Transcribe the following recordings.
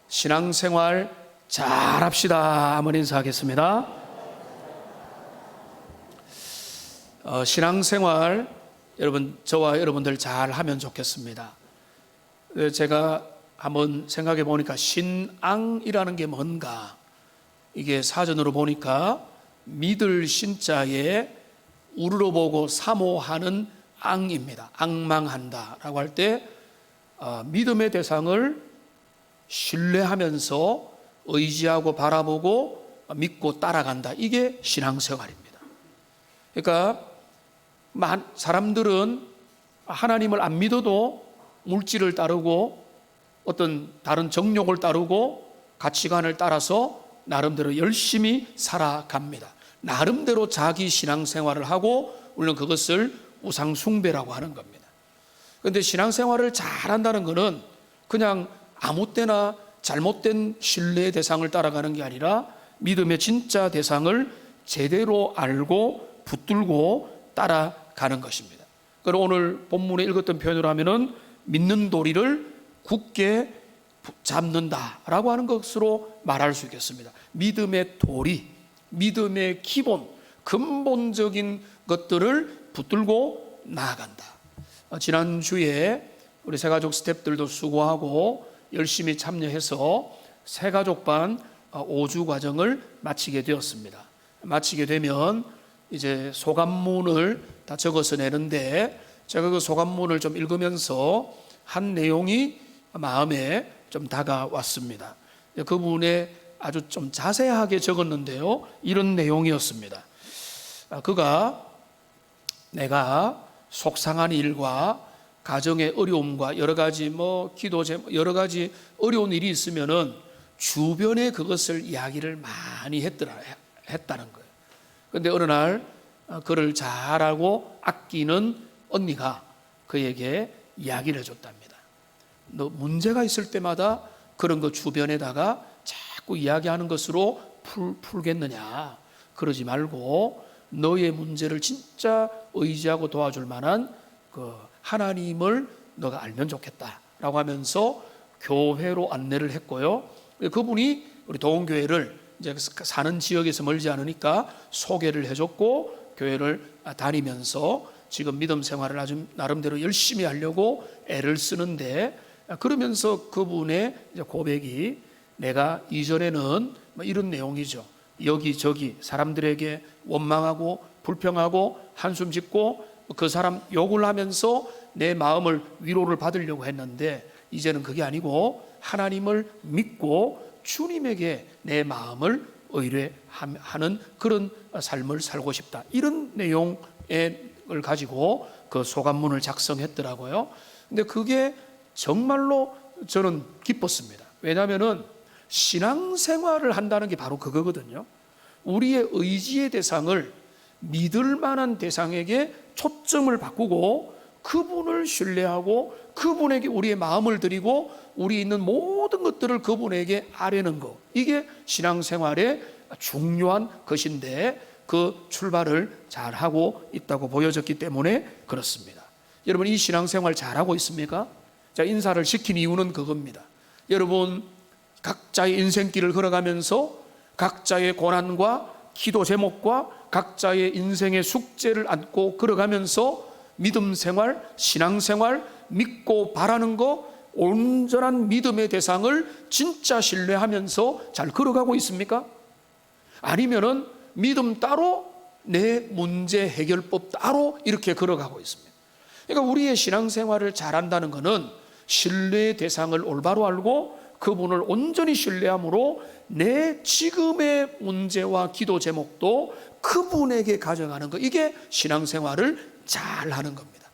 신앙생활 잘합시다. 한번 인사하겠습니다. 신앙생활 여러분, 저와 여러분들 잘하면 좋겠습니다. 제가 한번 생각해 보니까 신앙이라는 게 뭔가, 이게 사전으로 보니까 믿을 신자에 우러러보고 사모하는 앙입니다. 앙망한다 라고 할 때 믿음의 대상을 신뢰하면서 의지하고 바라보고 믿고 따라간다. 이게 신앙생활입니다. 그러니까 사람들은 하나님을 안 믿어도 물질을 따르고 어떤 다른 정욕을 따르고 가치관을 따라서 나름대로 열심히 살아갑니다. 나름대로 자기 신앙생활을 하고 물론 그것을 우상숭배라고 하는 겁니다. 그런데 신앙생활을 잘한다는 것은 그냥 아무 때나 잘못된 신뢰의 대상을 따라가는 게 아니라 믿음의 진짜 대상을 제대로 알고 붙들고 따라가는 것입니다. 그리고 오늘 본문에 읽었던 표현으로 하면은 믿는 도리를 굳게 잡는다라고 하는 것으로 말할 수 있겠습니다. 믿음의 도리, 믿음의 기본, 근본적인 것들을 붙들고 나아간다. 지난주에 우리 새가족 스태프들도 수고하고 열심히 참여해서 새가족반 5주 과정을 마치게 되었습니다. 마치게 되면 이제 소감문을 다 적어서 내는데, 제가 그 소감문을 좀 읽으면서 한 내용이 마음에 좀 다가왔습니다. 그분에 아주 좀 자세하게 적었는데요, 이런 내용이었습니다. 그가 내가 속상한 일과 가정의 어려움과 여러 가지 기도 제목, 여러 가지 어려운 일이 있으면은 주변에 그것을 이야기를 많이 했다는 거예요. 그런데 어느 날 그를 잘하고 아끼는 언니가 그에게 이야기를 해줬답니다. 너 문제가 있을 때마다 그런 거 주변에다가 자꾸 이야기하는 것으로 풀겠느냐? 그러지 말고 너의 문제를 진짜 의지하고 도와줄 만한 그 하나님을 너가 알면 좋겠다라고 하면서 교회로 안내를 했고요. 그분이 우리 도원교회를 이제 사는 지역에서 멀지 않으니까 소개를 해줬고, 교회를 다니면서 지금 믿음 생활을 아주 나름대로 열심히 하려고 애를 쓰는데, 그러면서 그분의 고백이, 내가 이전에는 이런 내용이죠. 여기저기 사람들에게 원망하고 불평하고 한숨 짓고 그 사람 욕을 하면서 내 마음을 위로를 받으려고 했는데, 이제는 그게 아니고 하나님을 믿고 주님에게 내 마음을 의뢰하는 그런 삶을 살고 싶다. 이런 내용을 가지고 그 소감문을 작성했더라고요. 근데 그게 정말로 저는 기뻤습니다. 왜냐하면은 신앙생활을 한다는 게 바로 그거거든요. 우리의 의지의 대상을 믿을 만한 대상에게 초점을 바꾸고 그분을 신뢰하고 그분에게 우리의 마음을 드리고 우리 있는 모든 것들을 그분에게 아뢰는 것, 이게 신앙생활의 중요한 것인데 그 출발을 잘하고 있다고 보여졌기 때문에 그렇습니다. 여러분, 이 신앙생활 잘하고 있습니까? 자, 인사를 시킨 이유는 그겁니다. 여러분, 각자의 인생길을 걸어가면서 각자의 고난과 기도 제목과 각자의 인생의 숙제를 안고 걸어가면서 믿음 생활, 신앙 생활, 믿고 바라는 거, 온전한 믿음의 대상을 진짜 신뢰하면서 잘 걸어가고 있습니까? 아니면은 믿음 따로, 내 문제 해결법 따로 이렇게 걸어가고 있습니다. 그러니까 우리의 신앙생활을 잘한다는 것은 신뢰의 대상을 올바로 알고 그분을 온전히 신뢰함으로 내 지금의 문제와 기도 제목도 그분에게 가져가는 것, 이게 신앙생활을 잘하는 겁니다.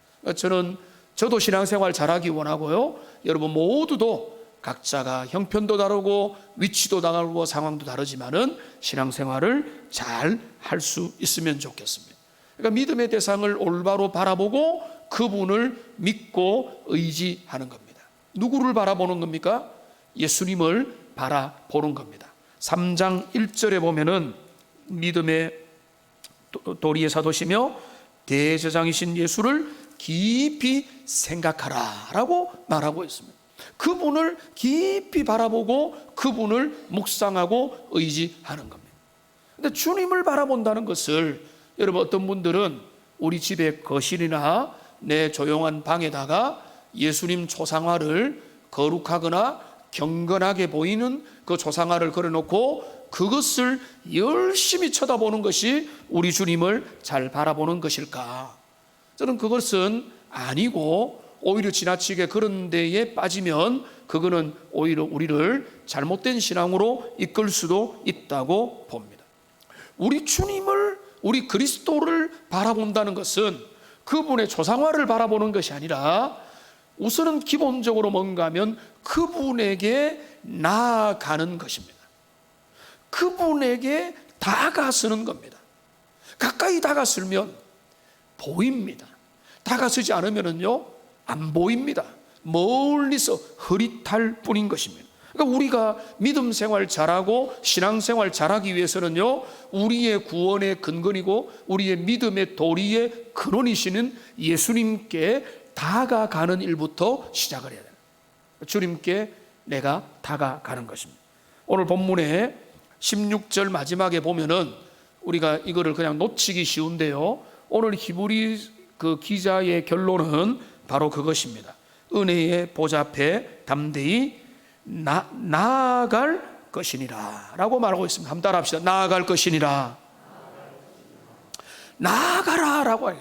저도 신앙생활 잘하기 원하고요. 여러분 모두도 각자가 형편도 다르고 위치도 다르고 상황도 다르지만은 신앙생활을 잘 할 수 있으면 좋겠습니다. 그러니까 믿음의 대상을 올바로 바라보고 그분을 믿고 의지하는 겁니다. 누구를 바라보는 겁니까? 예수님을 바라보는 겁니다. 3장 1절에 보면은 믿음의 도리의 사도시며 대제사장이신 예수를 깊이 생각하라 라고 말하고 있습니다. 그분을 깊이 바라보고 그분을 묵상하고 의지하는 겁니다. 근데 주님을 바라본다는 것을 여러분, 어떤 분들은 우리 집의 거실이나 내 조용한 방에다가 예수님 초상화를 거룩하거나 경건하게 보이는 그 초상화를 걸어놓고 그것을 열심히 쳐다보는 것이 우리 주님을 잘 바라보는 것일까? 저는 그것은 아니고, 오히려 지나치게 그런 데에 빠지면 그거는 오히려 우리를 잘못된 신앙으로 이끌 수도 있다고 봅니다. 우리 주님을, 우리 그리스도를 바라본다는 것은 그분의 초상화를 바라보는 것이 아니라 우선은 기본적으로 뭔가 하면 그분에게 나아가는 것입니다. 그분에게 다가서는 겁니다. 가까이 다가서면 보입니다. 다가서지 않으면요 안 보입니다. 멀리서 흐릿할 뿐인 것입니다. 그러니까 우리가 믿음 생활 잘하고 신앙 생활 잘하기 위해서는요, 우리의 구원의 근거이고 우리의 믿음의 도리의 근원이시는 예수님께 다가가는 일부터 시작을 해야 돼요. 주님께 내가 다가가는 것입니다. 오늘 본문에 16절 마지막에 보면은 우리가 이거를 그냥 놓치기 쉬운데요, 오늘 히브리 그 기자의 결론은 바로 그것입니다. 은혜의 보좌 앞에 담대히 나아갈 것이니라 라고 말하고 있습니다. 한번 따라 합시다. 나아갈 것이니라. 나아가라 라고 해요.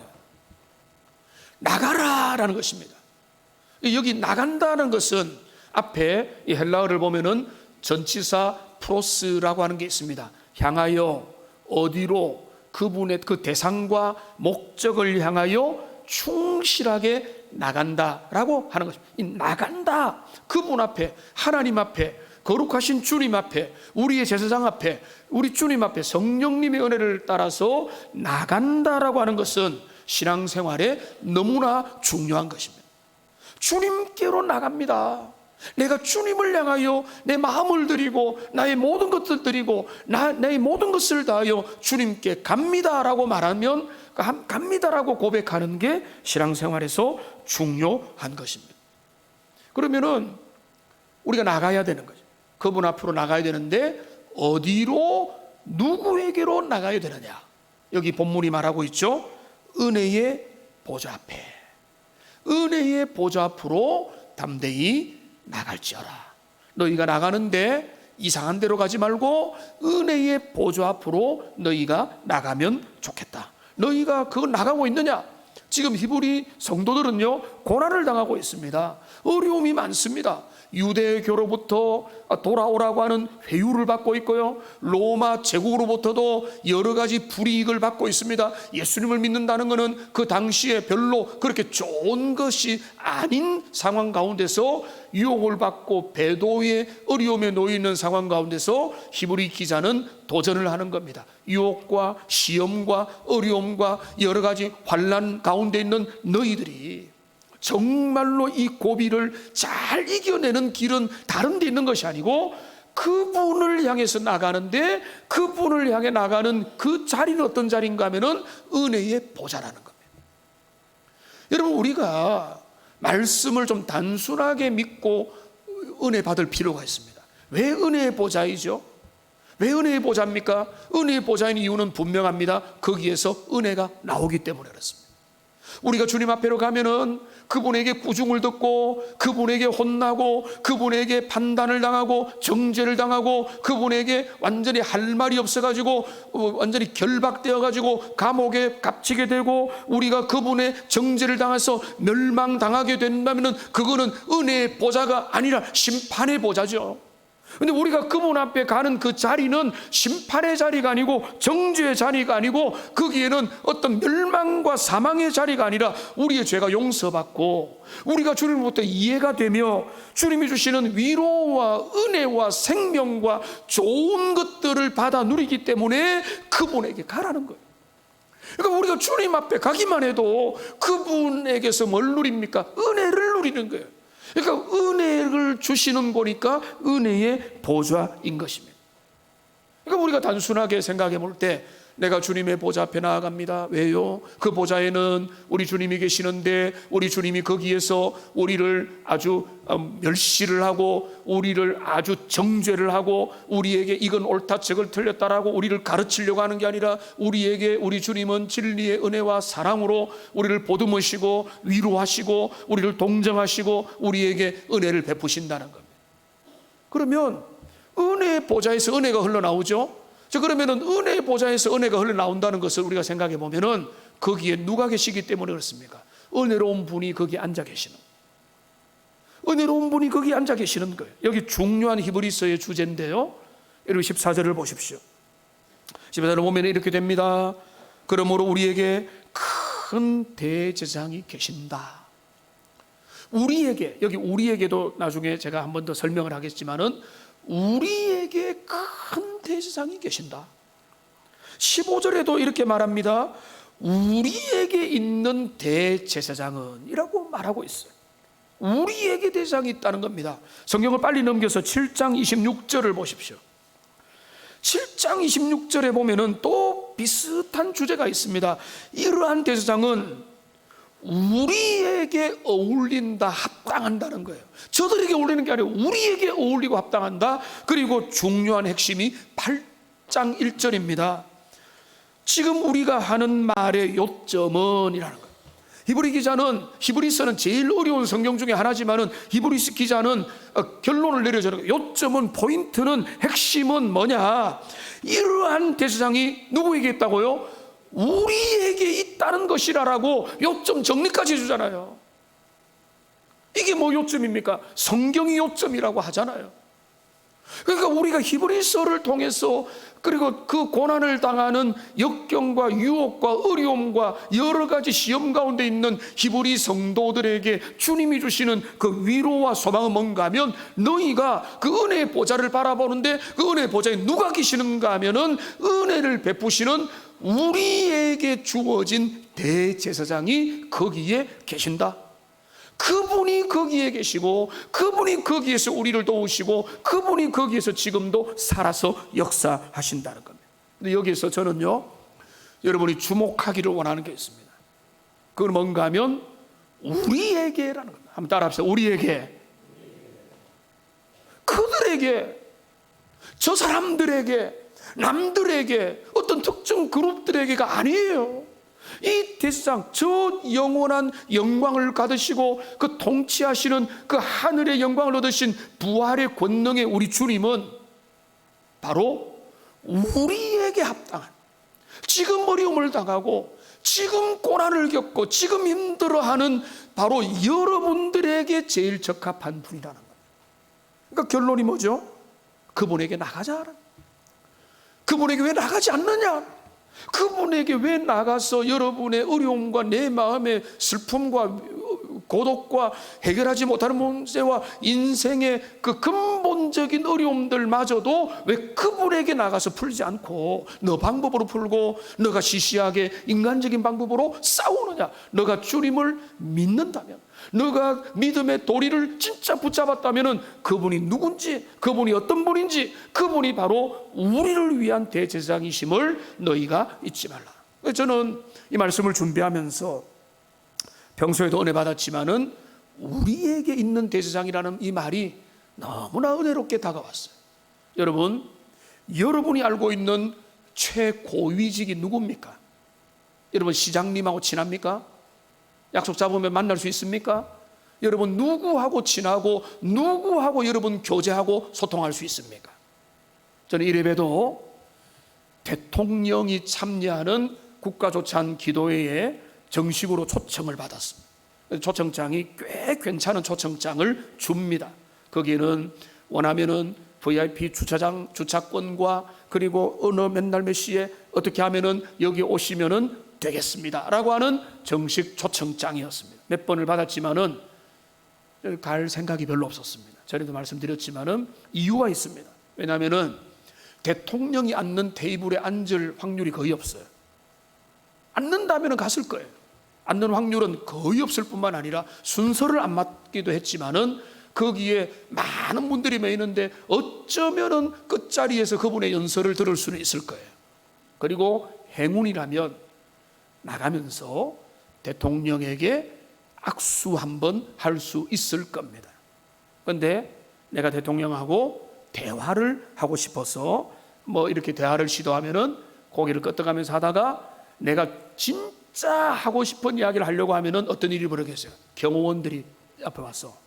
나가라 라는 것입니다. 여기 나간다는 것은 앞에 이 헬라어를 보면은 전치사 프로스라고 하는 게 있습니다. 향하여, 어디로, 그분의 그 대상과 목적을 향하여 충실하게 나간다라고 하는 것입니다. 이 나간다, 그분 앞에, 하나님 앞에, 거룩하신 주님 앞에, 우리의 제사장 앞에, 우리 주님 앞에 성령님의 은혜를 따라서 나간다라고 하는 것은 신앙생활에 너무나 중요한 것입니다. 주님께로 나갑니다. 내가 주님을 향하여 내 마음을 드리고 나의 모든 것을 드리고 나의 모든 것을 다하여 주님께 갑니다라고 말하면, 갑니다라고 고백하는 게 신앙생활에서 중요한 것입니다. 그러면은 우리가 나가야 되는 거죠. 그분 앞으로 나가야 되는데 어디로, 누구에게로 나가야 되느냐? 여기 본문이 말하고 있죠. 은혜의 보좌 앞에, 은혜의 보좌 앞으로 담대히 나갈지어라. 너희가 나가는데 이상한 데로 가지 말고 은혜의 보좌 앞으로 너희가 나가면 좋겠다. 너희가 그거 나가고 있느냐? 지금 히브리 성도들은요 고난을 당하고 있습니다. 어려움이 많습니다. 유대교로부터 돌아오라고 하는 회유를 받고 있고요, 로마 제국으로부터도 여러 가지 불이익을 받고 있습니다. 예수님을 믿는다는 것은 그 당시에 별로 그렇게 좋은 것이 아닌 상황 가운데서 유혹을 받고 배도의 어려움에 놓여 있는 상황 가운데서 히브리 기자는 도전을 하는 겁니다. 유혹과 시험과 어려움과 여러 가지 환난 가운데 있는 너희들이 정말로 이 고비를 잘 이겨내는 길은 다른 데 있는 것이 아니고 그분을 향해서 나가는데, 그분을 향해 나가는 그 자리는 어떤 자리인가 하면은 은혜의 보좌라는 겁니다. 여러분, 우리가 말씀을 좀 단순하게 믿고 은혜 받을 필요가 있습니다. 왜 은혜의 보좌이죠? 왜 은혜의 보좌입니까? 은혜의 보좌인 이유는 분명합니다. 거기에서 은혜가 나오기 때문에 그렇습니다. 우리가 주님 앞에로 가면은 그분에게 꾸중을 듣고 그분에게 혼나고 그분에게 판단을 당하고 정죄를 당하고 그분에게 완전히 할 말이 없어가지고 완전히 결박되어가지고 감옥에 갇히게 되고 우리가 그분의 정죄를 당해서 멸망당하게 된다면은 그거는 은혜의 보좌가 아니라 심판의 보좌죠. 근데 우리가 그분 앞에 가는 그 자리는 심판의 자리가 아니고 정죄의 자리가 아니고 거기에는 어떤 멸망과 사망의 자리가 아니라 우리의 죄가 용서받고 우리가 주님으로부터 이해가 되며 주님이 주시는 위로와 은혜와 생명과 좋은 것들을 받아 누리기 때문에 그분에게 가라는 거예요. 그러니까 우리가 주님 앞에 가기만 해도 그분에게서 뭘 누립니까? 은혜를 누리는 거예요. 그러니까 은혜를 주시는 거니까 은혜의 보좌인 것입니다. 그러니까 우리가 단순하게 생각해 볼 때 내가 주님의 보좌 앞에 나아갑니다. 왜요? 그 보좌에는 우리 주님이 계시는데 우리 주님이 거기에서 우리를 아주 멸시를 하고 우리를 아주 정죄를 하고 우리에게 이건 옳다 저걸 틀렸다라고 우리를 가르치려고 하는 게 아니라 우리에게 우리 주님은 진리의 은혜와 사랑으로 우리를 보듬으시고 위로하시고 우리를 동정하시고 우리에게 은혜를 베푸신다는 겁니다. 그러면 은혜의 보좌에서 은혜가 흘러나오죠. 그러면은 은혜의 보좌에서 은혜가 흘러나온다는 것을 우리가 생각해 보면은 거기에 누가 계시기 때문에 그렇습니까? 은혜로운 분이 거기에 앉아 계시는, 은혜로운 분이 거기에 앉아 계시는 거예요. 여기 중요한 히브리서의 주제인데요, 여러분 14절을 보십시오. 14절을 보면 이렇게 됩니다. 그러므로 우리에게 큰 대제사장이 계신다. 우리에게, 여기 우리에게도 나중에 제가 한 번 더 설명을 하겠지만은 우리에게 큰 대제사장이 계신다. 15절에도 이렇게 말합니다. 우리에게 있는 대제사장은 이라고 말하고 있어요. 우리에게 대제사장이 있다는 겁니다. 성경을 빨리 넘겨서 7장 26절을 보십시오. 7장 26절에 보면은 또 비슷한 주제가 있습니다. 이러한 대제사장은 우리에게 어울린다, 합당한다는 거예요. 저들에게 어울리는 게 아니라 우리에게 어울리고 합당한다. 그리고 중요한 핵심이 8장 1절입니다. 지금 우리가 하는 말의 요점은 이라는 거예요. 히브리 기자는, 히브리서는 제일 어려운 성경 중에 하나지만은 히브리서 기자는 결론을 내려주는 거예요. 요점은, 포인트는, 핵심은 뭐냐? 이러한 대제사장이 누구에게 있다고요? 우리에게 있다는 것이라고 요점 정리까지 해주잖아요. 이게 뭐 요점입니까? 성경이 요점이라고 하잖아요. 그러니까 우리가 히브리서를 통해서 그리고 그 고난을 당하는 역경과 유혹과 어려움과 여러 가지 시험 가운데 있는 히브리 성도들에게 주님이 주시는 그 위로와 소망은 뭔가 하면, 너희가 그 은혜의 보좌를 바라보는데 그 은혜의 보좌에 누가 계시는가 하면은 은혜를 베푸시는 우리에게 주어진 대제사장이 거기에 계신다. 그분이 거기에 계시고 그분이 거기에서 우리를 도우시고 그분이 거기에서 지금도 살아서 역사하신다는 겁니다. 근데 여기에서 저는요, 여러분이 주목하기를 원하는 게 있습니다. 그건 뭔가 하면 우리에게라는 겁니다. 한번 따라합시다. 우리에게, 그들에게, 저 사람들에게, 남들에게, 어떤 특정 그룹들에게가 아니에요. 이 대제사장, 저 영원한 영광을 받으시고 그 통치하시는 그 하늘의 영광을 얻으신 부활의 권능의 우리 주님은 바로 우리에게 합당한, 지금 어려움을 당하고 지금 고난을 겪고 지금 힘들어하는 바로 여러분들에게 제일 적합한 분이라는 겁니다. 그러니까 결론이 뭐죠? 그분에게 나가자. 그분에게 왜 나가지 않느냐? 그분에게 왜 나가서 여러분의 어려움과 내 마음의 슬픔과 고독과 해결하지 못하는 문제와 인생의 그 근본적인 어려움들마저도 왜 그분에게 나가서 풀지 않고 너 방법으로 풀고 너가 시시하게 인간적인 방법으로 싸우느냐? 너가 주님을 믿는다면, 너가 믿음의 도리를 진짜 붙잡았다면 그분이 누군지, 그분이 어떤 분인지, 그분이 바로 우리를 위한 대제사장이심을 너희가 잊지 말라. 저는 이 말씀을 준비하면서 평소에도 은혜 받았지만은 우리에게 있는 대제사장이라는 이 말이 너무나 은혜롭게 다가왔어요. 여러분, 여러분이 알고 있는 최고위직이 누굽니까? 여러분, 시장님하고 친합니까? 약속 잡으면 만날 수 있습니까? 여러분, 누구하고 친하고 누구하고 여러분 교제하고 소통할 수 있습니까? 저는 이래봬도 대통령이 참여하는 국가조찬 기도회에 정식으로 초청을 받았습니다. 초청장이 꽤 괜찮은 초청장을 줍니다. 거기에는 원하면은 VIP 주차장 주차권과 그리고 어느 맨날 몇 시에 어떻게 하면은 여기 오시면은 되겠습니다 라고 하는 정식 초청장이었습니다. 몇 번을 받았지만은 갈 생각이 별로 없었습니다. 전에도 말씀드렸지만은 이유가 있습니다. 왜냐하면은 대통령이 앉는 테이블에 앉을 확률이 거의 없어요. 앉는다면은 갔을 거예요. 앉는 확률은 거의 없을 뿐만 아니라 순서를 안 맞기도 했지만은 거기에 많은 분들이 모이는데 어쩌면은 끝자리에서 그분의 연설을 들을 수는 있을 거예요. 그리고 행운이라면 나가면서 대통령에게 악수 한번 할 수 있을 겁니다. 그런데 내가 대통령하고 대화를 하고 싶어서 뭐 이렇게 대화를 시도하면은 고개를 끄덕하면서 하다가 내가 진짜 하고 싶은 이야기를 하려고 하면은 어떤 일이 벌어졌어요. 경호원들이 앞에 와서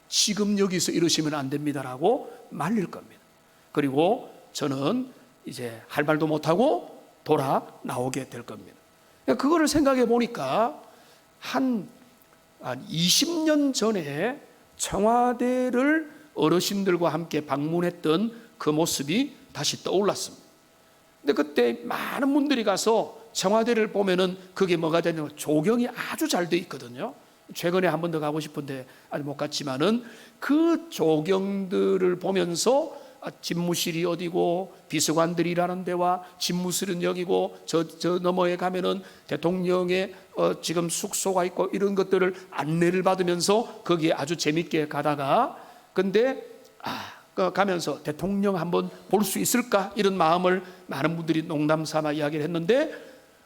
지금 여기서 이러시면 안 됩니다라고 말릴 겁니다. 그리고 저는 이제 할 말도 못하고 돌아 나오게 될 겁니다. 그거를 생각해 보니까 한 20년 전에 청와대를 어르신들과 함께 방문했던 그 모습이 다시 떠올랐습니다. 근데 그때 많은 분들이 가서 청와대를 보면은 그게 뭐가 되냐면 조경이 아주 잘 돼 있거든요. 최근에 한 번 더 가고 싶은데 아직 못 갔지만은 그 조경들을 보면서 집무실이 어디고 비서관들이 일하는 데와 집무실은 여기고 저 너머에 가면은 대통령의 지금 숙소가 있고 이런 것들을 안내를 받으면서 거기에 아주 재밌게 가다가 근데 가면서 대통령 한번 볼 수 있을까 이런 마음을 많은 분들이 농담 삼아 이야기를 했는데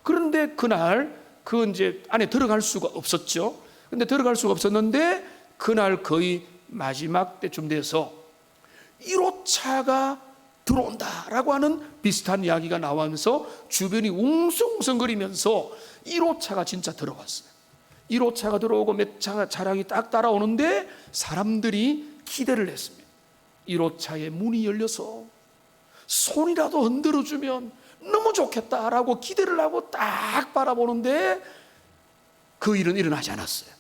그런데 그날 그 이제 안에 들어갈 수가 없었죠. 근데 들어갈 수가 없었는데 그날 거의 마지막 때쯤 돼서 1호차가 들어온다라고 하는 비슷한 이야기가 나오면서 주변이 웅성웅성거리면서 1호차가 진짜 들어왔어요. 1호차가 들어오고 몇 차가 차량이 딱 따라오는데 사람들이 기대를 했습니다. 1호차의 문이 열려서 손이라도 흔들어주면 너무 좋겠다라고 기대를 하고 딱 바라보는데 그 일은 일어나지 않았어요.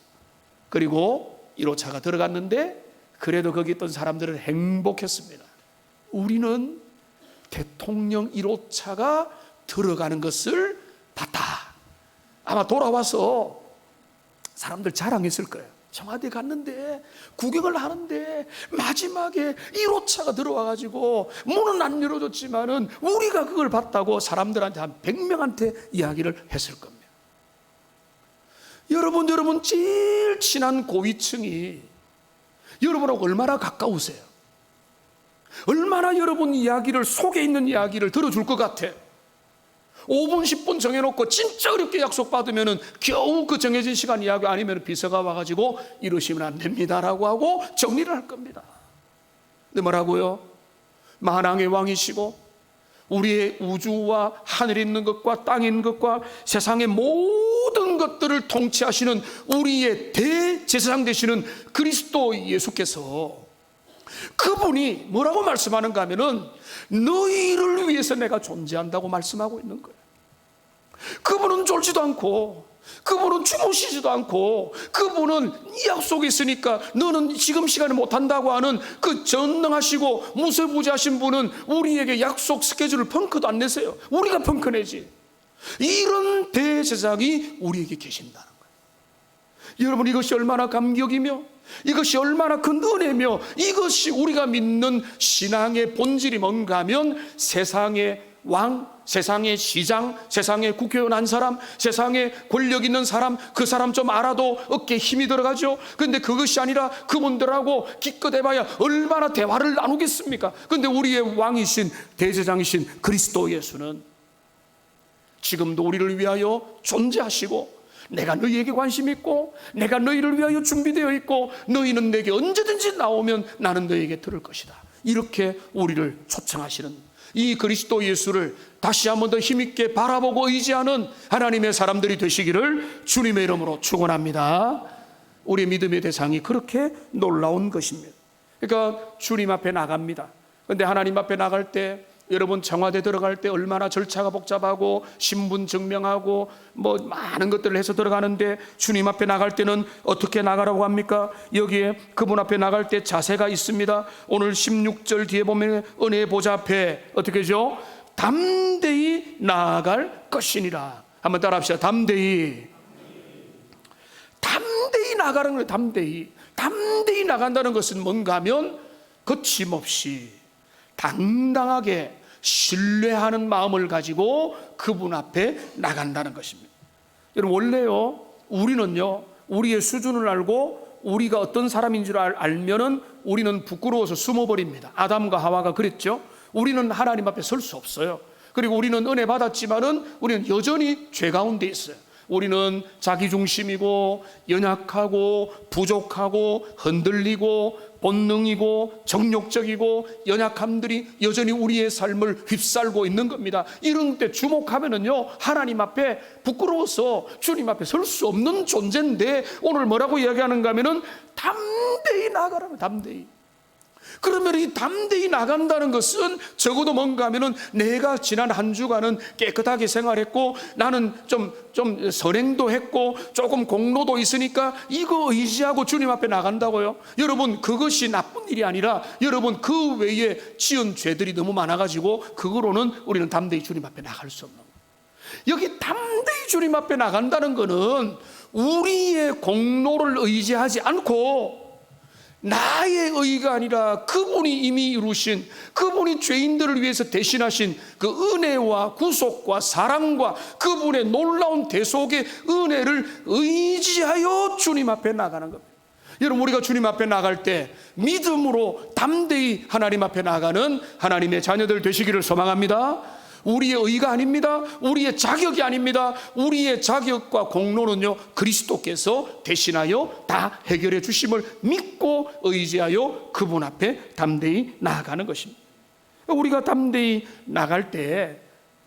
그리고 1호차가 들어갔는데 그래도 거기 있던 사람들은 행복했습니다. 우리는 대통령 1호차가 들어가는 것을 봤다. 아마 돌아와서 사람들 자랑했을 거예요. 청와대 갔는데 구경을 하는데 마지막에 1호차가 들어와가지고 문은 안 열어줬지만은 우리가 그걸 봤다고 사람들한테 한 100명한테 이야기를 했을 겁니다. 여러분 제일 친한 고위층이 여러분하고 얼마나 가까우세요? 얼마나 여러분 이야기를 속에 있는 이야기를 들어줄 것 같아? 5분 10분 정해놓고 진짜 어렵게 약속받으면 겨우 그 정해진 시간 이야기 아니면 비서가 와가지고 이러시면 안 됩니다라고 하고 정리를 할 겁니다. 근데 뭐라고요? 만왕의 왕이시고 우리의 우주와 하늘에 있는 것과 땅에 있는 것과 세상의 모든 것들을 통치하시는 우리의 대제사장 되시는 그리스도 예수께서 그분이 뭐라고 말씀하는가 하면은 너희를 위해서 내가 존재한다고 말씀하고 있는 거예요. 그분은 졸지도 않고 그분은 주무시지도 않고 그분은 이 약속이 있으니까 너는 지금 시간에 못한다고 하는 그 전능하시고 무소부지하신 분은 우리에게 약속 스케줄을 펑크도 안 내세요. 우리가 펑크 내지. 이런 대제사장이 우리에게 계신다는 거예요. 여러분 이것이 얼마나 감격이며 이것이 얼마나 큰 은혜며 이것이 우리가 믿는 신앙의 본질이 뭔가 하면 세상의 왕, 세상의 시장, 세상의 국회의원 한 사람, 세상에 권력 있는 사람, 그 사람 좀 알아도 어깨에 힘이 들어가죠. 그런데 그것이 아니라 그분들하고 기껏 해봐야 얼마나 대화를 나누겠습니까? 그런데 우리의 왕이신 대제사장이신 그리스도 예수는 지금도 우리를 위하여 존재하시고 내가 너희에게 관심 있고 내가 너희를 위하여 준비되어 있고 너희는 내게 언제든지 나오면 나는 너희에게 들을 것이다. 이렇게 우리를 초청하시는 이 그리스도 예수를 다시 한번 더 힘있게 바라보고 의지하는 하나님의 사람들이 되시기를 주님의 이름으로 축원합니다. 우리의 믿음의 대상이 그렇게 놀라운 것입니다. 그러니까 주님 앞에 나갑니다. 그런데 하나님 앞에 나갈 때 여러분 청와대 들어갈 때 얼마나 절차가 복잡하고 신분 증명하고 뭐 많은 것들을 해서 들어가는데 주님 앞에 나갈 때는 어떻게 나가라고 합니까? 여기에 그분 앞에 나갈 때 자세가 있습니다. 오늘 16절 뒤에 보면 은혜의 보좌 앞에 어떻게 하죠? 담대히 나아갈 것이니라. 한번 따라합시다. 담대히 나가는 거예요. 담대히 나간다는 것은 뭔가 하면 거침없이 당당하게 신뢰하는 마음을 가지고 그분 앞에 나간다는 것입니다. 여러분 원래요 우리는요 우리의 수준을 알고 우리가 어떤 사람인 줄 알면은 우리는 부끄러워서 숨어버립니다. 아담과 하와가 그랬죠. 우리는 하나님 앞에 설 수 없어요. 그리고 우리는 은혜 받았지만은 우리는 여전히 죄 가운데 있어요. 우리는 자기중심이고 연약하고 부족하고 흔들리고 본능이고 정욕적이고 연약함들이 여전히 우리의 삶을 휩쓸고 있는 겁니다. 이런 때 주목하면은요, 하나님 앞에 부끄러워서 주님 앞에 설 수 없는 존재인데 오늘 뭐라고 이야기하는가 하면은 담대히 나가라고. 담대히. 그러면 이 담대히 나간다는 것은 적어도 뭔가 하면은 내가 지난 한 주간은 깨끗하게 생활했고 나는 좀 선행도 했고 조금 공로도 있으니까 이거 의지하고 주님 앞에 나간다고요. 여러분, 그것이 나쁜 일이 아니라 여러분 그 외에 지은 죄들이 너무 많아가지고 그거로는 우리는 담대히 주님 앞에 나갈 수 없는 거예요. 여기 담대히 주님 앞에 나간다는 것은 우리의 공로를 의지하지 않고 나의 의가 아니라 그분이 이미 이루신, 그분이 죄인들을 위해서 대신하신 그 은혜와 구속과 사랑과 그분의 놀라운 대속의 은혜를 의지하여 주님 앞에 나가는 겁니다. 여러분, 우리가 주님 앞에 나갈 때 믿음으로 담대히 하나님 앞에 나가는 하나님의 자녀들 되시기를 소망합니다. 우리의 의가 아닙니다. 우리의 자격이 아닙니다. 우리의 자격과 공로는요, 그리스도께서 대신하여 다 해결해 주심을 믿고 의지하여 그분 앞에 담대히 나아가는 것입니다. 우리가 담대히 나갈 때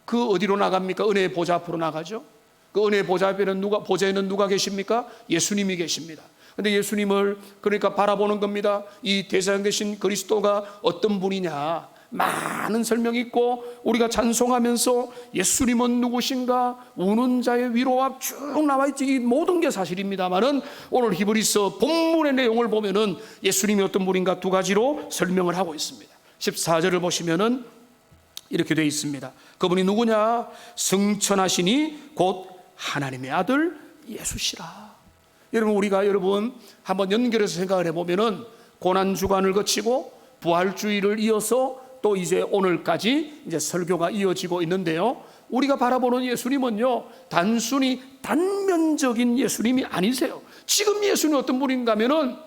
그 어디로 나갑니까? 은혜의 보좌 앞으로 나가죠. 그 은혜의 보좌 앞에는 보좌에는 누가 계십니까? 예수님이 계십니다. 근데 예수님을 그러니까 바라보는 겁니다. 이 대세상 되신 그리스도가 어떤 분이냐? 많은 설명이 있고 우리가 찬송하면서 예수님은 누구신가, 우는 자의 위로와 쭉 나와 있지. 이 모든 게 사실입니다만은 오늘 히브리서 본문의 내용을 보면은 예수님이 어떤 분인가 두 가지로 설명을 하고 있습니다. 14절을 보시면은 이렇게 되어 있습니다. 그분이 누구냐? 승천하시니 곧 하나님의 아들 예수시라. 여러분 한번 연결해서 생각을 해보면은 고난주간을 거치고 부활주의를 이어서 또 이제 오늘까지 이제 설교가 이어지고 있는데요, 우리가 바라보는 예수님은요, 단순히 단면적인 예수님이 아니세요. 지금 예수님이 어떤 분인가 하면은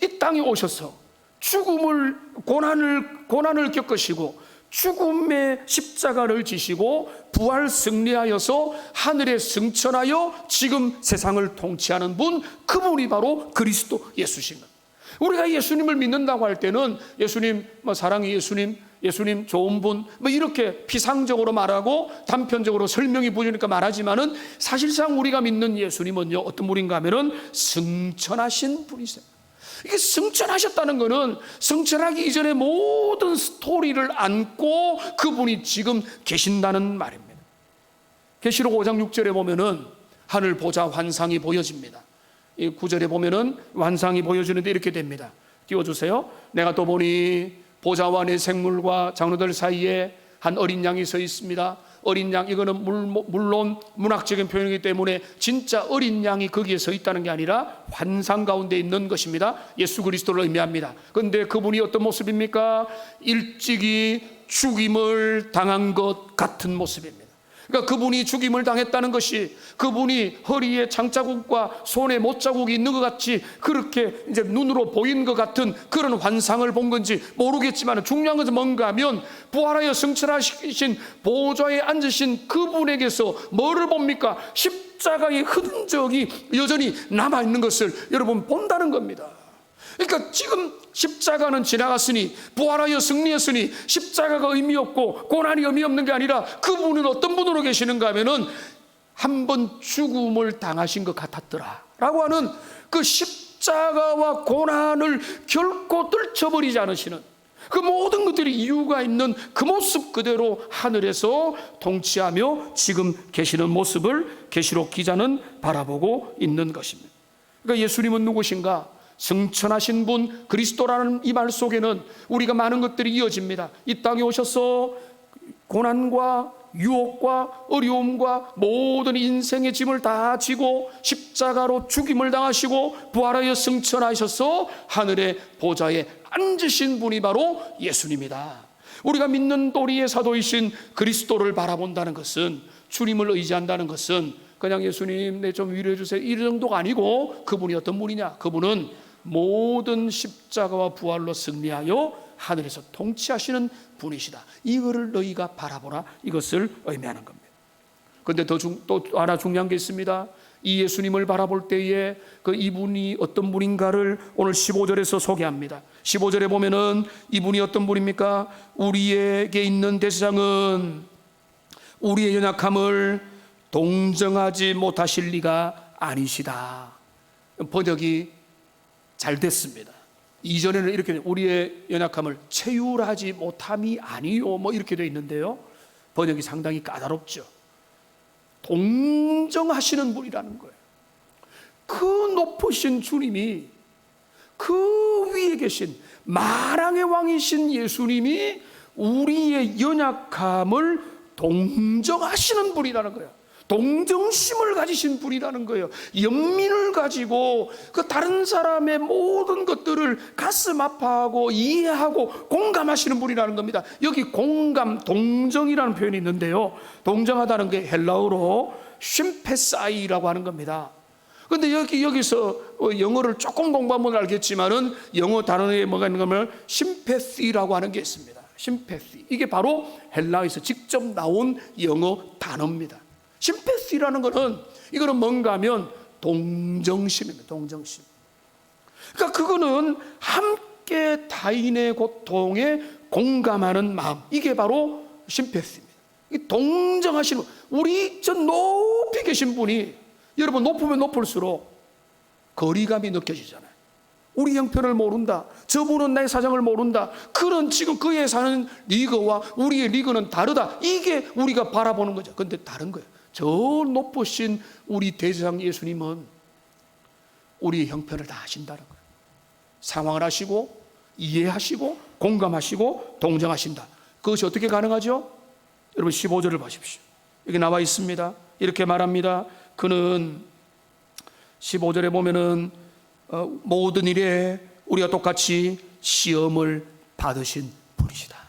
이 땅에 오셔서 죽음을, 고난을 겪으시고 죽음의 십자가를 지시고 부활 승리하여서 하늘에 승천하여 지금 세상을 통치하는 분, 그분이 바로 그리스도 예수신 것. 우리가 예수님을 믿는다고 할 때는 예수님 사랑의 예수님 좋은 분 이렇게 피상적으로 말하고 단편적으로 설명이 부족하니까 말하지만은 사실상 우리가 믿는 예수님은요, 어떤 분인가 하면은 승천하신 분이세요. 이게 승천하셨다는 것은 승천하기 이전의 모든 스토리를 안고 그분이 지금 계신다는 말입니다. 계시록 5장 6절에 보면은 하늘 보좌 환상이 보여집니다. 이 9절에 보면은 환상이 보여주는데 이렇게 됩니다. 띄워주세요. 내가 또 보니 보좌와 내 생물과 장로들 사이에 한 어린 양이 서 있습니다. 어린 양, 이거는 물론 문학적인 표현이기 때문에 진짜 어린 양이 거기에 서 있다는 게 아니라 환상 가운데 있는 것입니다. 예수 그리스도를 의미합니다. 그런데 그분이 어떤 모습입니까? 일찍이 죽임을 당한 것 같은 모습입니다. 그러니까 그분이 죽임을 당했다는 것이 그분이 허리에 창자국과 손에 못자국이 있는 것 같이 그렇게 이제 눈으로 보인 것 같은 그런 환상을 본 건지 모르겠지만 중요한 것은 뭔가 하면 부활하여 승천하신 보좌에 앉으신 그분에게서 뭐를 봅니까? 십자가의 흔적이 여전히 남아있는 것을 여러분 본다는 겁니다. 그러니까 지금 십자가는 지나갔으니 부활하여 승리했으니 십자가가 의미 없고 고난이 의미 없는 게 아니라 그분은 어떤 분으로 계시는가 하면은 한 번 죽음을 당하신 것 같았더라 라고 하는 그 십자가와 고난을 결코 떨쳐버리지 않으시는 그 모든 것들이 이유가 있는 그 모습 그대로 하늘에서 통치하며 지금 계시는 모습을 계시록 기자는 바라보고 있는 것입니다. 그러니까 예수님은 누구신가? 승천하신 분 그리스도라는 이 말 속에는 우리가 많은 것들이 이어집니다. 이 땅에 오셔서 고난과 유혹과 어려움과 모든 인생의 짐을 다 지고 십자가로 죽임을 당하시고 부활하여 승천하셔서 하늘의 보좌에 앉으신 분이 바로 예수님이다. 우리가 믿는 도리의 사도이신 그리스도를 바라본다는 것은, 주님을 의지한다는 것은 그냥 예수님 내 좀 위로해 주세요 이 정도가 아니고, 그분이 어떤 분이냐? 그분은 모든 십자가와 부활로 승리하여 하늘에서 통치하시는 분이시다. 이거를 너희가 바라보라. 이것을 의미하는 겁니다. 그런데 또 하나 중요한 게 있습니다. 이 예수님을 바라볼 때에 이분이 어떤 분인가를 오늘 15절에서 소개합니다. 15절에 보면은 이분이 어떤 분입니까? 우리에게 있는 대제사장은 우리의 연약함을 동정하지 못하실 리가 아니시다. 번역이 잘 됐습니다. 이전에는 이렇게 우리의 연약함을 체휼하지 못함이 아니요 이렇게 되어 있는데요, 번역이 상당히 까다롭죠. 동정하시는 분이라는 거예요. 그 높으신 주님이, 그 위에 계신 만왕의 왕이신 예수님이 우리의 연약함을 동정하시는 분이라는 거예요. 동정심을 가지신 분이라는 거예요. 연민을 가지고 그 다른 사람의 모든 것들을 가슴 아파하고 이해하고 공감하시는 분이라는 겁니다. 여기 공감, 동정이라는 표현이 있는데요, 동정하다는 게 헬라어로 심페사이라고 하는 겁니다. 그런데 여기서 영어를 조금 공부하면 알겠지만은 영어 단어에 뭐가 있는 거면 심패시라고 하는 게 있습니다. 심패시, 이게 바로 헬라어에서 직접 나온 영어 단어입니다. 심패시라는 거는, 이거는 뭔가 하면 동정심입니다. 동정심. 그러니까 그거는 함께 타인의 고통에 공감하는 마음, 이게 바로 심패시입니다. 동정하시는, 우리 저 높이 계신 분이, 여러분 높으면 높을수록 거리감이 느껴지잖아요. 우리 형편을 모른다, 저분은 내 사정을 모른다, 그는 지금 그의 사는 리그와 우리의 리그는 다르다, 이게 우리가 바라보는 거죠. 그런데 다른 거예요. 저 높으신 우리 대제사장 예수님은 우리의 형편을 다 아신다는 거예요. 상황을 아시고 이해하시고 공감하시고 동정하신다. 그것이 어떻게 가능하죠? 여러분 15절을 보십시오. 여기 나와 있습니다. 이렇게 말합니다. 그는 15절에 보면은 모든 일에 우리가 똑같이 시험을 받으신 분이시다.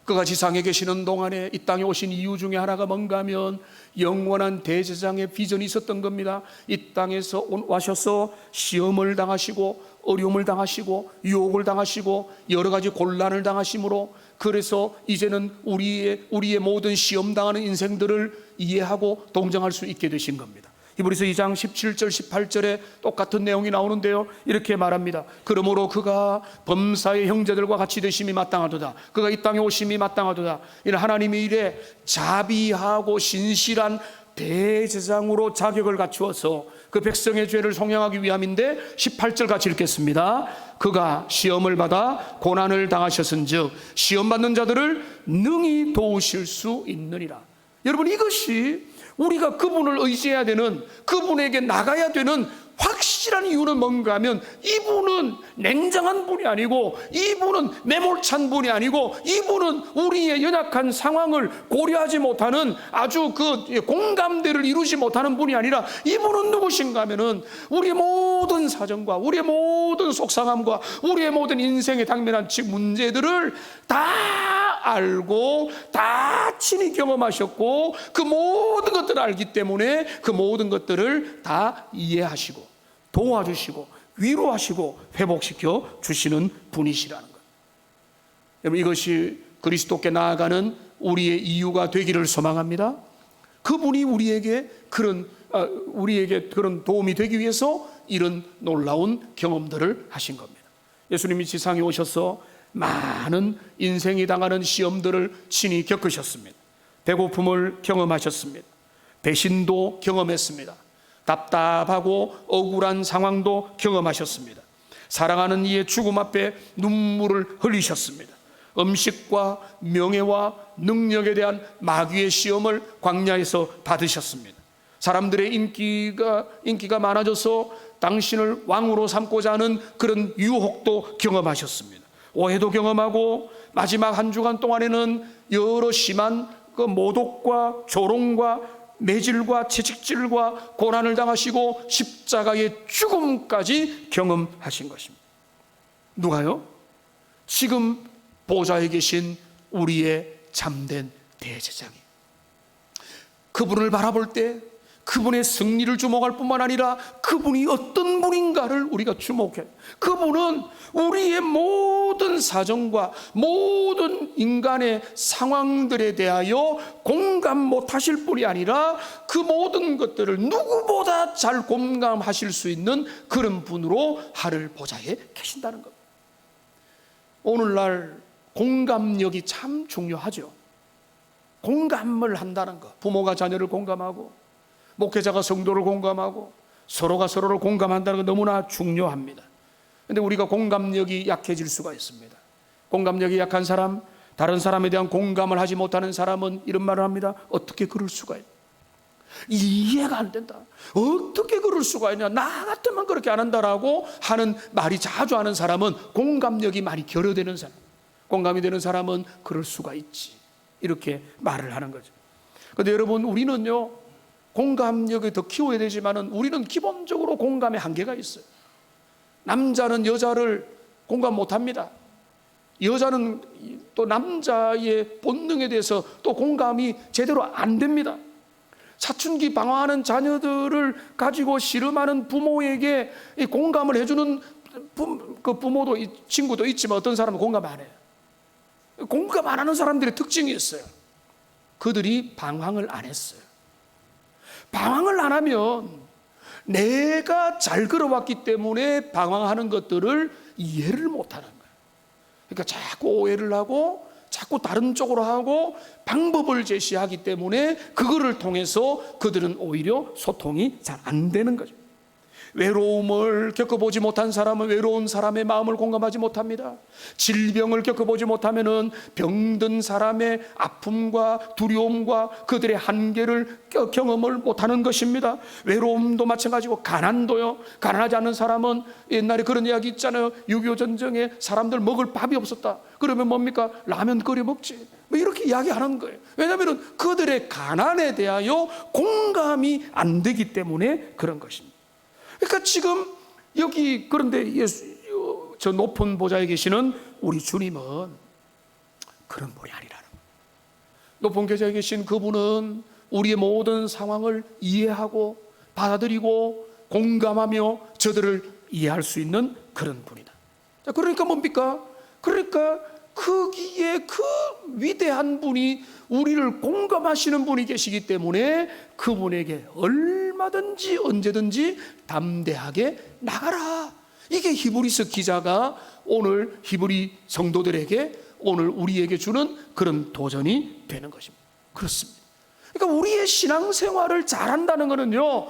그가 지상에 계시는 동안에 이 땅에 오신 이유 중에 하나가 뭔가 하면 영원한 대제사장의 비전이 있었던 겁니다. 이 땅에서 와셔서 시험을 당하시고 어려움을 당하시고 유혹을 당하시고 여러 가지 곤란을 당하심으로, 그래서 이제는 우리의 모든 시험 당하는 인생들을 이해하고 동정할 수 있게 되신 겁니다. 히브리서 2장 17절 18절에 똑같은 내용이 나오는데요, 이렇게 말합니다. 그러므로 그가 범사의 형제들과 같이 되심이 마땅하도다. 그가 이 땅에 오심이 마땅하도다. 이는 하나님의 일에 자비하고 신실한 대제사장으로 자격을 갖추어서 그 백성의 죄를 속량하기 위함인데, 18절 같이 읽겠습니다. 그가 시험을 받아 고난을 당하셨은즉 시험받는 자들을 능히 도우실 수 있느니라. 여러분, 이것이 우리가 그분을 의지해야 되는, 그분에게 나가야 되는 확실한 이유는 뭔가 하면, 이분은 냉정한 분이 아니고, 이분은 매몰찬 분이 아니고, 이분은 우리의 연약한 상황을 고려하지 못하는, 아주 그 공감대를 이루지 못하는 분이 아니라, 이분은 누구신가 하면은 우리의 모든 사정과 우리의 모든 속상함과 우리의 모든 인생에 당면한 문제들을 다 알고 다 친히 경험하셨고, 그 모든 것들을 알기 때문에 그 모든 것들을 다 이해하시고 도와주시고 위로하시고 회복시켜 주시는 분이시라는 것. 여러분, 이것이 그리스도께 나아가는 우리의 이유가 되기를 소망합니다. 그분이 우리에게 그런 도움이 되기 위해서 이런 놀라운 경험들을 하신 겁니다. 예수님이 지상에 오셔서 많은 인생이 당하는 시험들을 친히 겪으셨습니다. 배고픔을 경험하셨습니다. 배신도 경험했습니다. 답답하고 억울한 상황도 경험하셨습니다. 사랑하는 이의 죽음 앞에 눈물을 흘리셨습니다. 음식과 명예와 능력에 대한 마귀의 시험을 광야에서 받으셨습니다. 사람들의 인기가 많아져서 당신을 왕으로 삼고자 하는 그런 유혹도 경험하셨습니다. 오해도 경험하고, 마지막 한 주간 동안에는 여러 심한 그 모독과 조롱과 매질과 채찍질과 고난을 당하시고 십자가의 죽음까지 경험하신 것입니다. 누가요? 지금 보좌에 계신 우리의 참된 대제사장이, 그분을 바라볼 때 그분의 승리를 주목할 뿐만 아니라 그분이 어떤 분인가를 우리가 주목해. 그분은 우리의 모든 사정과 모든 인간의 상황들에 대하여 공감 못하실 뿐이 아니라 그 모든 것들을 누구보다 잘 공감하실 수 있는 그런 분으로 하늘 보좌에 계신다는 겁니다. 오늘날 공감력이 참 중요하죠. 공감을 한다는 것. 부모가 자녀를 공감하고 목회자가 성도를 공감하고 서로가 서로를 공감한다는 것 너무나 중요합니다. 그런데 우리가 공감력이 약해질 수가 있습니다. 공감력이 약한 사람, 다른 사람에 대한 공감을 하지 못하는 사람은 이런 말을 합니다. 어떻게 그럴 수가 있냐? 이해가 안 된다. 어떻게 그럴 수가 있냐? 나 같으면 그렇게 안 한다라고 하는 말이 자주 하는 사람은 공감력이 많이 결여되는 사람. 공감이 되는 사람은 그럴 수가 있지, 이렇게 말을 하는 거죠. 그런데 여러분, 우리는요 공감력을 더 키워야 되지만은 우리는 기본적으로 공감에 한계가 있어요. 남자는 여자를 공감 못합니다. 여자는 또 남자의 본능에 대해서 또 공감이 제대로 안 됩니다. 사춘기 방황하는 자녀들을 가지고 씨름하는 부모에게 이 공감을 해주는 그 부모도 친구도 있지만 어떤 사람은 공감 안 해요. 공감 안 하는 사람들의 특징이 있어요. 그들이 방황을 안 했어요. 방황을 안 하면 내가 잘 걸어왔기 때문에 방황하는 것들을 이해를 못하는 거예요. 그러니까 자꾸 오해를 하고 자꾸 다른 쪽으로 하고 방법을 제시하기 때문에 그거를 통해서 그들은 오히려 소통이 잘 안 되는 거죠. 외로움을 겪어보지 못한 사람은 외로운 사람의 마음을 공감하지 못합니다. 질병을 겪어보지 못하면 병든 사람의 아픔과 두려움과 그들의 한계를 경험을 못하는 것입니다. 외로움도 마찬가지고 가난도요. 가난하지 않은 사람은 옛날에 그런 이야기 있잖아요. 6.25 전쟁에 사람들 먹을 밥이 없었다. 그러면 뭡니까? 라면 끓여 먹지. 뭐 이렇게 이야기하는 거예요. 왜냐하면 그들의 가난에 대하여 공감이 안 되기 때문에 그런 것입니다. 그러니까 지금 여기 그런데 저 높은 보좌에 계시는 우리 주님은 그런 분이 아니라는 거예요. 높은 보좌에 계신 그분은 우리의 모든 상황을 이해하고 받아들이고 공감하며 저들을 이해할 수 있는 그런 분이다. 자, 그러니까 뭡니까? 그러니까 거기에 그 위대한 분이 우리를 공감하시는 분이 계시기 때문에 그분에게 얼마든지 언제든지 담대하게 나가라. 이게 히브리서 기자가 오늘 히브리 성도들에게 오늘 우리에게 주는 그런 도전이 되는 것입니다. 그렇습니다. 그러니까 우리의 신앙생활을 잘한다는 것은요,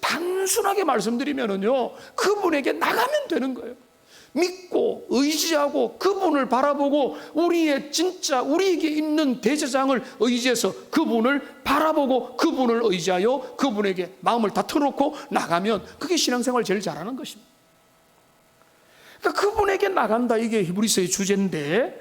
단순하게 말씀드리면은요, 그분에게 나가면 되는 거예요. 믿고 의지하고 그분을 바라보고 우리의 진짜 우리에게 있는 대제장을 의지해서 그분을 바라보고 그분을 의지하여 그분에게 마음을 다 털어놓고 나가면 그게 신앙생활 제일 잘하는 것입니다. 그러니까 그분에게 나간다, 이게 히브리서의 주제인데,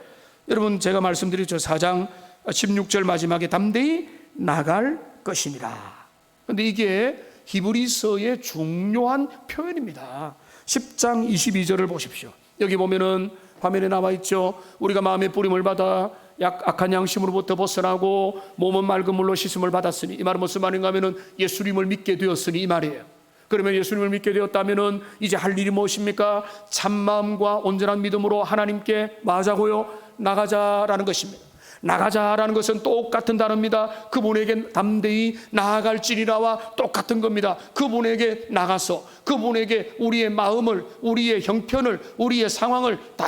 여러분 제가 말씀드렸죠. 4장 16절 마지막에 담대히 나갈 것이니라. 그런데 이게 히브리서의 중요한 표현입니다. 10장 22절을 보십시오. 여기 보면은 화면에 나와 있죠. 우리가 마음의 뿌림을 받아 악한 양심으로부터 벗어나고 몸은 맑은 물로 씻음을 받았으니, 이 말은 무슨 말인가 하면은 예수님을 믿게 되었으니 이 말이에요. 그러면 예수님을 믿게 되었다면은 이제 할 일이 무엇입니까? 참마음과 온전한 믿음으로 하나님께 맞아고요 나가자라는 것입니다. 나가자라는 것은 똑같은 단어입니다. 그분에게 담대히 나아갈지니라와 똑같은 겁니다. 그분에게 나가서 그분에게 우리의 마음을, 우리의 형편을, 우리의 상황을 다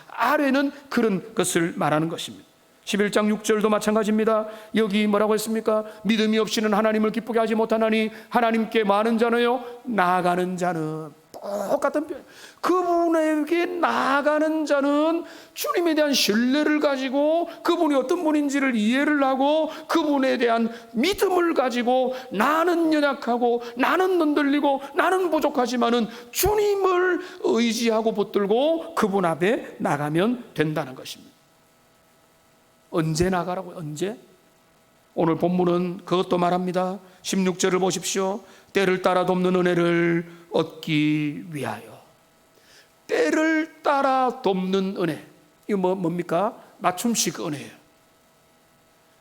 아뢰는 그런 것을 말하는 것입니다. 11장 6절도 마찬가지입니다. 여기 뭐라고 했습니까? 믿음이 없이는 하나님을 기쁘게 하지 못하나니 하나님께 많은 자는요 나아가는 자는, 똑같은 표현. 그분에게 나아가는 자는 주님에 대한 신뢰를 가지고 그분이 어떤 분인지를 이해를 하고 그분에 대한 믿음을 가지고 나는 연약하고 나는 흔들리고 나는 부족하지만은 주님을 의지하고 붙들고 그분 앞에 나가면 된다는 것입니다. 언제 나가라고요? 언제? 오늘 본문은 그것도 말합니다. 16절을 보십시오. 때를 따라 돕는 은혜를 얻기 위하여. 때를 따라 돕는 은혜. 이거 뭡니까? 맞춤식 은혜예요.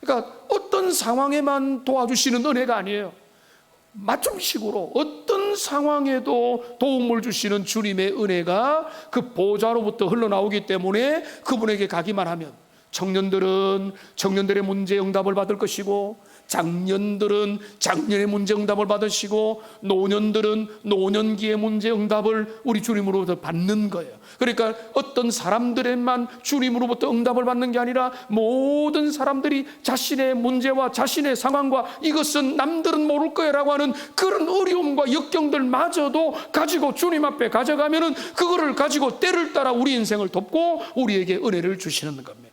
그러니까 어떤 상황에만 도와주시는 은혜가 아니에요. 맞춤식으로 어떤 상황에도 도움을 주시는 주님의 은혜가 그 보좌로부터 흘러나오기 때문에 그분에게 가기만 하면 청년들은 청년들의 문제 응답을 받을 것이고, 장년들은 장년의 문제 응답을 받으시고, 노년들은 노년기의 문제 응답을 우리 주님으로부터 받는 거예요. 그러니까 어떤 사람들에만 주님으로부터 응답을 받는 게 아니라 모든 사람들이 자신의 문제와 자신의 상황과 이것은 남들은 모를 거야라고 하는 그런 어려움과 역경들마저도 가지고 주님 앞에 가져가면은 그거를 가지고 때를 따라 우리 인생을 돕고 우리에게 은혜를 주시는 겁니다.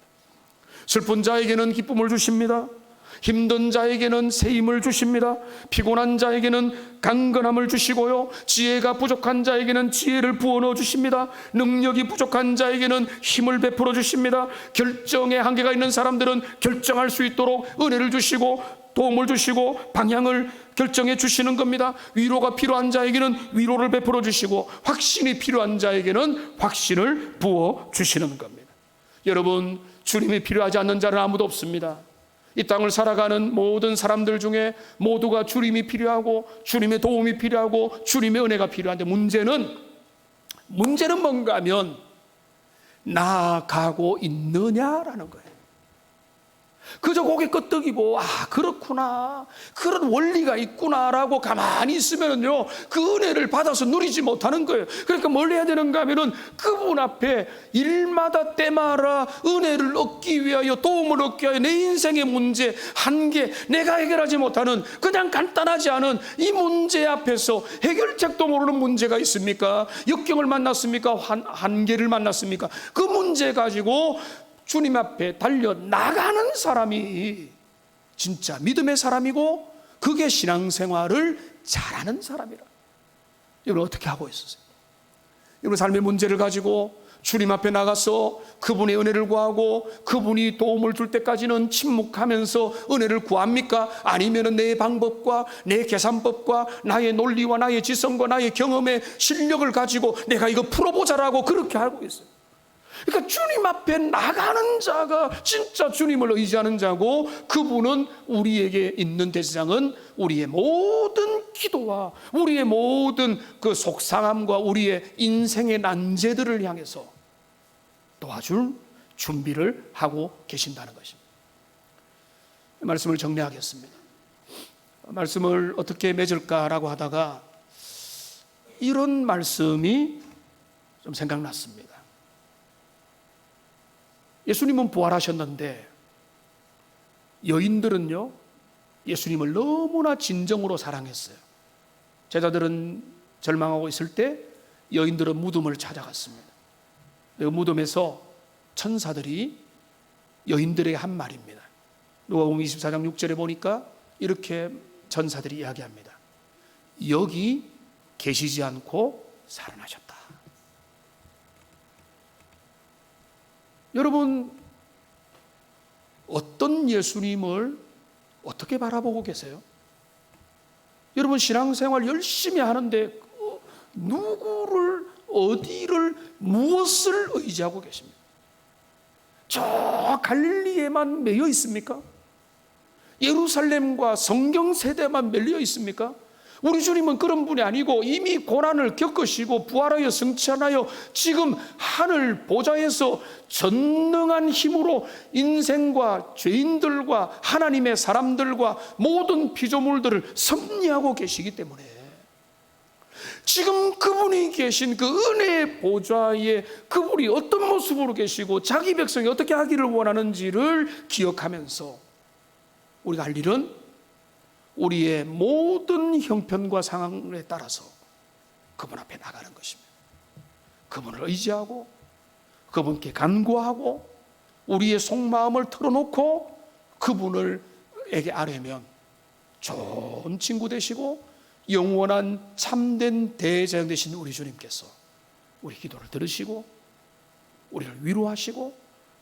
슬픈 자에게는 기쁨을 주십니다. 힘든 자에게는 새 힘을 주십니다. 피곤한 자에게는 강건함을 주시고요, 지혜가 부족한 자에게는 지혜를 부어 넣어 주십니다. 능력이 부족한 자에게는 힘을 베풀어 주십니다. 결정에 한계가 있는 사람들은 결정할 수 있도록 은혜를 주시고 도움을 주시고 방향을 결정해 주시는 겁니다. 위로가 필요한 자에게는 위로를 베풀어 주시고, 확신이 필요한 자에게는 확신을 부어 주시는 겁니다. 여러분, 주님이 필요하지 않는 자는 아무도 없습니다. 이 땅을 살아가는 모든 사람들 중에 모두가 주님이 필요하고 주님의 도움이 필요하고 주님의 은혜가 필요한데, 문제는 뭔가 하면 나아가고 있느냐라는 거예요. 그저 고개 끄덕이고 그렇구나, 그런 원리가 있구나라고 가만히 있으면요 그 은혜를 받아서 누리지 못하는 거예요. 그러니까 뭘 해야 되는가 하면은 그분 앞에 일마다 때마다 은혜를 얻기 위하여, 도움을 얻기 위하여 내 인생의 문제, 한계, 내가 해결하지 못하는 그냥 간단하지 않은 이 문제 앞에서 해결책도 모르는 문제가 있습니까? 역경을 만났습니까? 한계를 만났습니까? 그 문제 가지고 주님 앞에 달려나가는 사람이 진짜 믿음의 사람이고, 그게 신앙생활을 잘하는 사람이라. 여러분 어떻게 하고 있으세요? 여러분 삶의 문제를 가지고 주님 앞에 나가서 그분의 은혜를 구하고 그분이 도움을 줄 때까지는 침묵하면서 은혜를 구합니까? 아니면 내 방법과 내 계산법과 나의 논리와 나의 지성과 나의 경험의 실력을 가지고 내가 이거 풀어보자라고 그렇게 하고 있어요. 그러니까 주님 앞에 나가는 자가 진짜 주님을 의지하는 자고, 그분은 우리에게 있는 대상은 우리의 모든 기도와 우리의 모든 그 속상함과 우리의 인생의 난제들을 향해서 도와줄 준비를 하고 계신다는 것입니다. 말씀을 정리하겠습니다. 말씀을 어떻게 맺을까라고 하다가 이런 말씀이 좀 생각났습니다. 예수님은 부활하셨는데 여인들은요 예수님을 너무나 진정으로 사랑했어요. 제자들은 절망하고 있을 때 여인들은 무덤을 찾아갔습니다. 그 무덤에서 천사들이 여인들에게 한 말입니다. 누가복음 24장 6절에 보니까 이렇게 천사들이 이야기합니다. 여기 계시지 않고 살아나셨다. 여러분, 어떤 예수님을 어떻게 바라보고 계세요? 여러분 신앙생활 열심히 하는데 누구를, 어디를, 무엇을 의지하고 계십니까? 저 갈릴리에만 매여 있습니까? 예루살렘과 성경 세대만 매여 있습니까? 우리 주님은 그런 분이 아니고 이미 고난을 겪으시고 부활하여 승천하여 지금 하늘 보좌에서 전능한 힘으로 인생과 죄인들과 하나님의 사람들과 모든 피조물들을 섭리하고 계시기 때문에 지금 그분이 계신 그 은혜의 보좌에 그분이 어떤 모습으로 계시고 자기 백성이 어떻게 하기를 원하는지를 기억하면서 우리가 할 일은 우리의 모든 형편과 상황에 따라서 그분 앞에 나가는 것입니다. 그분을 의지하고 그분께 간구하고 우리의 속마음을 털어놓고 그분을에게 아뢰면 좋은 친구 되시고 영원한 참된 대제사장 되신 우리 주님께서 우리 기도를 들으시고 우리를 위로하시고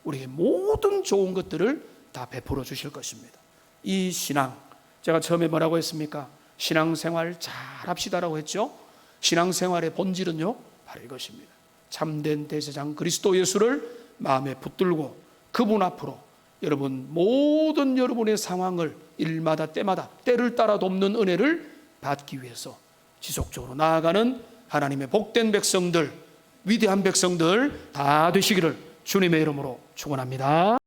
우리의 모든 좋은 것들을 다 베풀어 주실 것입니다. 이 신앙, 제가 처음에 뭐라고 했습니까? 신앙생활 잘 합시다라고 했죠. 신앙생활의 본질은요 바로 이것입니다. 참된 대제사장 그리스도 예수를 마음에 붙들고 그분 앞으로 여러분 모든 여러분의 상황을 일마다 때마다 때를 따라 돕는 은혜를 받기 위해서 지속적으로 나아가는 하나님의 복된 백성들, 위대한 백성들 다 되시기를 주님의 이름으로 축원합니다.